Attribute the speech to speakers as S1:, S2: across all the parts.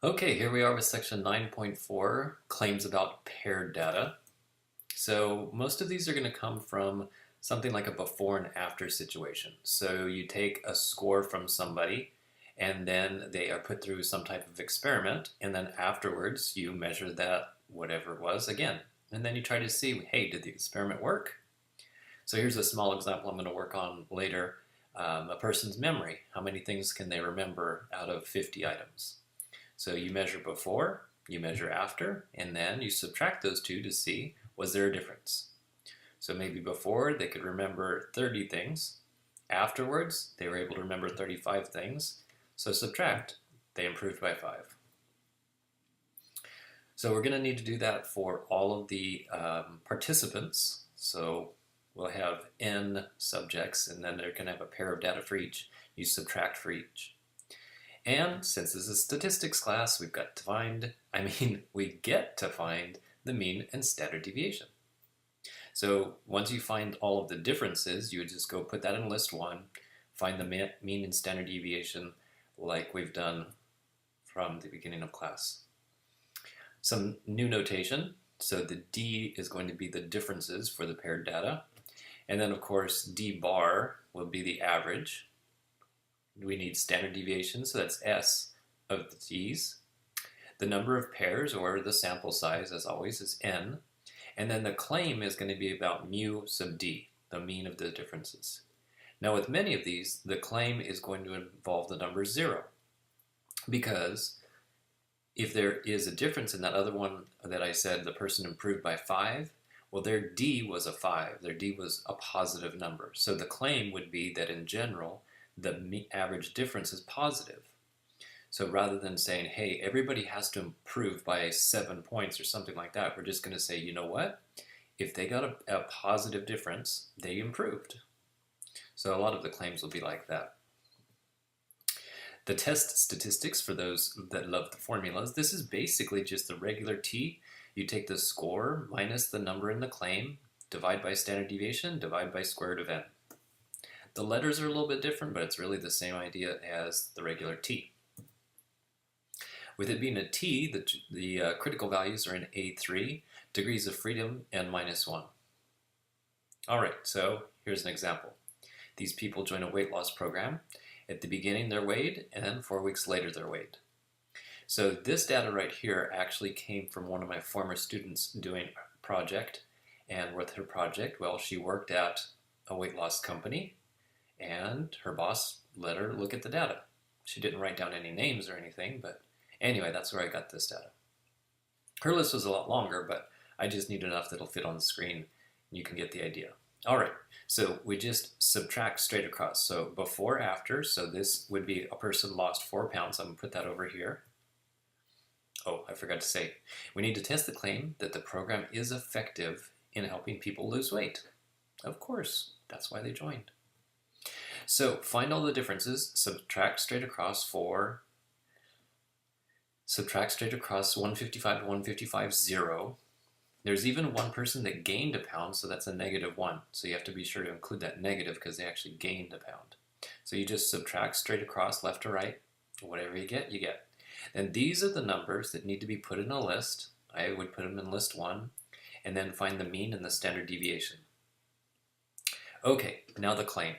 S1: Okay, here we are with section 9.4, claims about paired data. So most of these are going to come from something like a before and after situation. So you take a score from somebody and then they are put through some type of experiment, and then afterwards you measure that, whatever it was, again. And then you try to see, hey, did the experiment work? So here's a small example I'm going to work on later. A person's memory. How many things can they remember out of 50 items? So you measure before, you measure after, and then you subtract those two to see, was there a difference? So maybe before they could remember 30 things. Afterwards, they were able to remember 35 things. So subtract, they improved by 5. So we're going to need to do that for all of the participants. So we'll have n subjects, and then they're going to have a pair of data for each. You subtract for each. And since this is a statistics class, we get to find the mean and standard deviation. So once you find all of the differences, you would just go put that in list 1, find the mean and standard deviation like we've done from the beginning of class. Some new notation. So the D is going to be the differences for the paired data. And then of course D bar will be the average. We need standard deviation, so that's S of the D's. The number of pairs, or the sample size, as always, is N. And then the claim is going to be about mu sub D, the mean of the differences. Now with many of these, the claim is going to involve the number 0. Because if there is a difference in that other one that I said the person improved by 5, well, their D was a 5. Their D was a positive number. So the claim would be that in general, the average difference is positive. So rather than saying, hey, everybody has to improve by 7 points or something like that, we're just going to say, you know what? If they got a positive difference, they improved. So a lot of the claims will be like that. The test statistics, for those that love the formulas, this is basically just the regular T. You take the score minus the number in the claim, divide by standard deviation, divide by square root of n. The letters are a little bit different, but it's really the same idea as the regular T. With it being a T, the critical values are in A3, degrees of freedom, n minus 1. All right, so here's an example. These people join a weight loss program. At the beginning, they're weighed, and then 4 weeks later, they're weighed. So this data right here actually came from one of my former students doing a project. And with her project, well, she worked at a weight loss company, and her boss let her look at the data. She didn't write down any names or anything, but anyway, that's where I got this data. Her list was a lot longer, but I just need enough that'll fit on the screen, and you can get the idea. All right, so we just subtract straight across. So before, after, so this would be a person lost 4 pounds. I'm going to put that over here. Oh, I forgot to say, we need to test the claim that the program is effective in helping people lose weight. Of course, that's why they joined. So find all the differences, subtract straight across 155 to 155, 0. There's even one person that gained a pound, so that's a -1. So you have to be sure to include that negative because they actually gained a pound. So you just subtract straight across, left to right. Whatever you get, you get. And these are the numbers that need to be put in a list. I would put them in list 1, and then find the mean and the standard deviation. Okay, now the claim.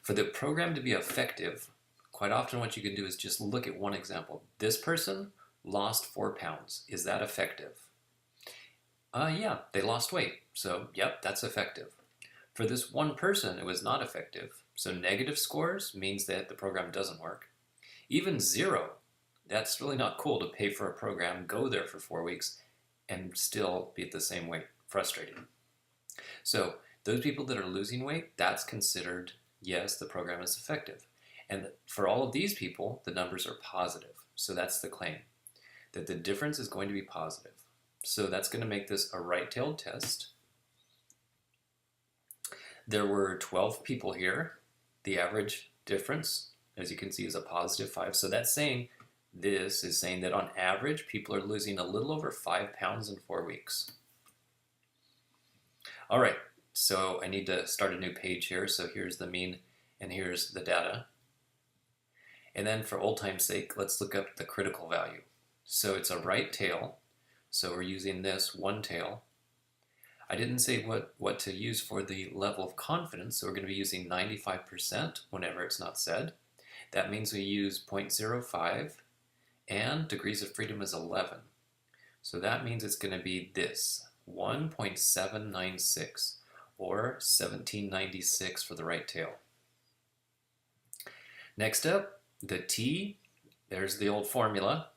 S1: For the program to be effective, quite often what you can do is just look at one example. This person lost 4 pounds. Is that effective? Yeah, they lost weight. So, yep, that's effective. For this one person, it was not effective. So negative scores means that the program doesn't work. Even 0, that's really not cool to pay for a program, go there for 4 weeks, and still be at the same weight. Frustrating. So those people that are losing weight, that's considered, yes, the program is effective. And for all of these people, the numbers are positive. So that's the claim, that the difference is going to be positive. So that's going to make this a right-tailed test. There were 12 people here. The average difference, as you can see, is a +5. So that's saying, this is saying that on average, people are losing a little over 5 pounds in 4 weeks. All right, so I need to start a new page here. So here's the mean and here's the data. And then for old time's sake, let's look up the critical value. So it's a right tail. So we're using this one tail. I didn't say what to use for the level of confidence, so we're going to be using 95% whenever it's not said. That means we use 0.05, and degrees of freedom is 11. So that means it's going to be this, 1.796, or 1796 for the right tail. Next up, the t, there's the old formula,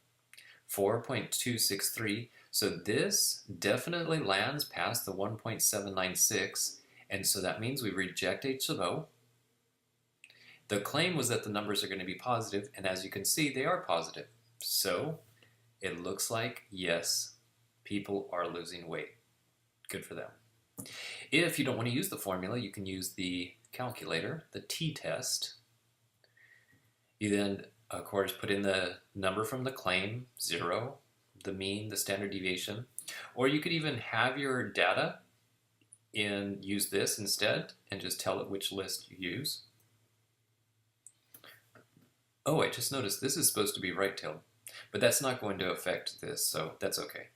S1: 4.263. So this definitely lands past the 1.796, and so that means we reject h sub o. The claim was that the numbers are going to be positive, and as you can see, they are positive. So it looks like, yes, people are losing weight. Good for them. If you don't want to use the formula, you can use the calculator, the t-test. You then, of course, put in the number from the claim, 0, the mean, the standard deviation, or you could even have your data and use this instead and just tell it which list you use. Oh, I just noticed this is supposed to be right-tailed, but that's not going to affect this, so that's okay.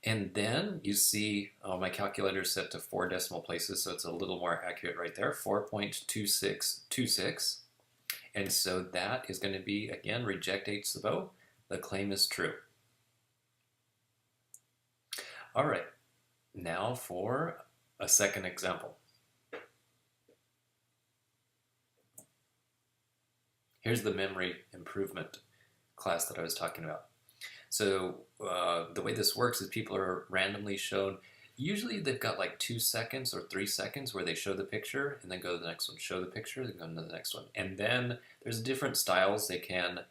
S1: And then you see my calculator is set to 4 decimal places, so it's a little more accurate right there, 4.2626. And so that is going to be, again, reject h sub o. The claim is true. All right, now for a second example. Here's the memory improvement class that I was talking about. So the way this works is people are randomly shown, usually they've got like 2 seconds or 3 seconds where they show the picture and then go to the next one, show the picture, then go to the next one. And then there's different styles. They can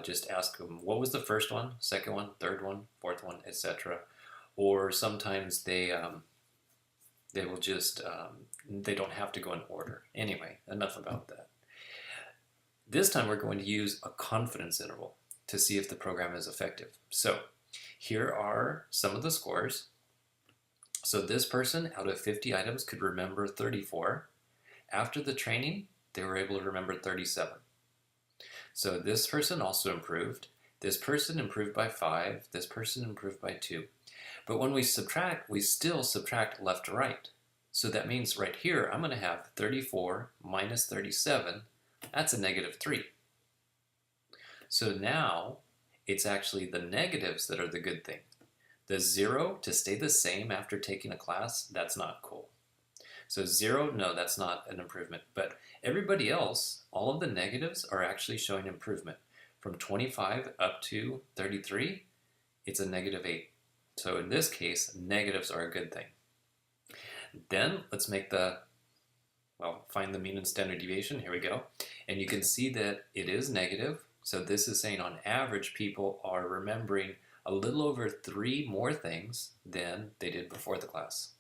S1: just ask them, what was the first one, second one, third one, fourth one, etc. Or sometimes they will just, they don't have to go in order. Anyway, enough about that. This time we're going to use a confidence interval to see if the program is effective. So here are some of the scores. So this person out of 50 items could remember 34. After the training, they were able to remember 37. So this person also improved. This person improved by 5. This person improved by 2. But when we subtract, we still subtract left to right. So that means right here, I'm going to have 34 minus 37. That's a negative 3. So now it's actually the negatives that are the good thing. The 0 to stay the same after taking a class, that's not cool. So 0, no, that's not an improvement. But everybody else, all of the negatives are actually showing improvement. From 25 up to 33, it's a negative 8. So in this case, negatives are a good thing. Then let's make find the mean and standard deviation. Here we go. And you can see that it is negative. So this is saying on average, people are remembering a little over 3 more things than they did before the class.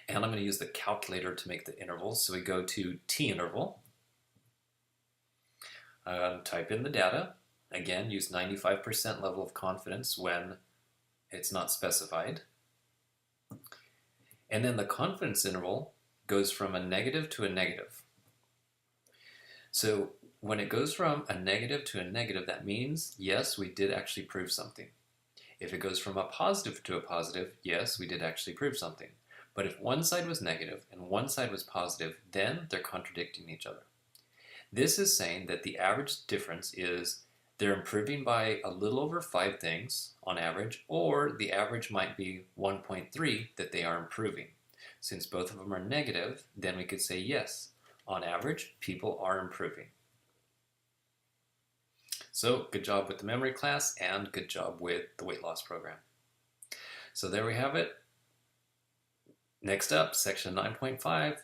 S1: And I'm going to use the calculator to make the intervals. So we go to t-interval, type in the data. Again, use 95% level of confidence when it's not specified. And then the confidence interval goes from a negative to a negative. So when it goes from a negative to a negative, that means, yes, we did actually prove something. If it goes from a positive to a positive, yes, we did actually prove something. But if one side was negative and one side was positive, then they're contradicting each other. This is saying that the average difference is they're improving by a little over 5 things on average, or the average might be 1.3 that they are improving. Since both of them are negative, then we could say yes, on average, people are improving. So good job with the memory class and good job with the weight loss program. So there we have it. Next up, section 9.5,